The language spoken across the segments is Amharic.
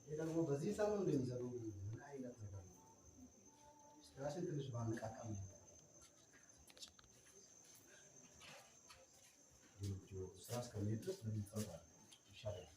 ደግሞ በዚህ ሳምንት እንደሚሰሩ ምን አይነት ነገር ነው? ራስን ትንሽ ባንቃቃም ስራ እስከሚሄድ ድረስ ለሚጠፋ ይሻላል።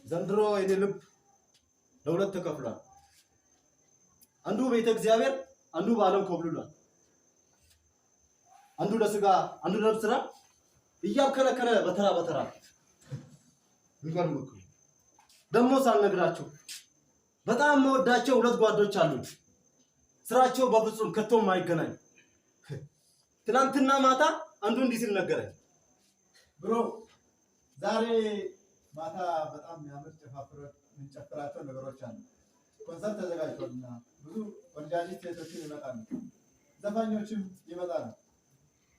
ዘንድሮ የኔ ልብ ለሁለት ተከፍሏል። አንዱ ቤተ እግዚአብሔር፣ አንዱ በዓለም ኮብልሏል። አንዱ ለስጋ፣ አንዱ ለነፍስ ስራ እያከለከለ በተራ በተራ ይገርምኩ። ደግሞ ሳልነግራችሁ በጣም መወዳቸው ሁለት ጓዶች አሉ። ስራቸው በፍጹም ከቶም ማይገናኝ። ትናንትና ማታ አንዱ እንዲህ ሲል ነገረኝ። ብሮ ዛሬ ማታ በጣም የሚያምር የምንጨፍራቸው ነገሮች አሉ። ኮንሰርት ተዘጋጅቷልና ብዙ ወንጃሊት ሴቶችን ይመጣሉ፣ ዘፋኞችም ይመጣሉ።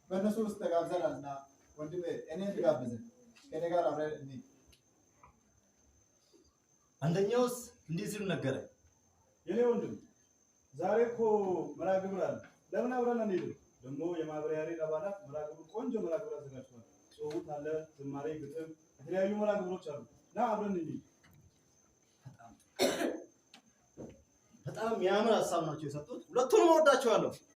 በእነሱ ውስጥ ተጋብዘናልና ወንድሜ እኔ ልጋብዝህ፣ ከእኔ ጋር አብረን እንሂድ። አንደኛውስ እንዲህ ሲሉ ነገረኝ። የኔ ወንድም ዛሬ እኮ መርሃ ግብር አለ፣ ለምን አብረን አንሄድም? ደግሞ የማህበረ ያሬድ አባላት መርሃ ግብር ቆንጆ መርሃ ግብር አዘጋጅተዋል። ጽሁፍ አለ፣ ዝማሬ፣ ግጥም፣ የተለያዩ መርሃ ግብሮች አሉ። ና አብረን እንሂድ። በጣም የሚያምር ሀሳብ ናቸው የሰጡት። ሁለቱንም እወዳቸዋለሁ።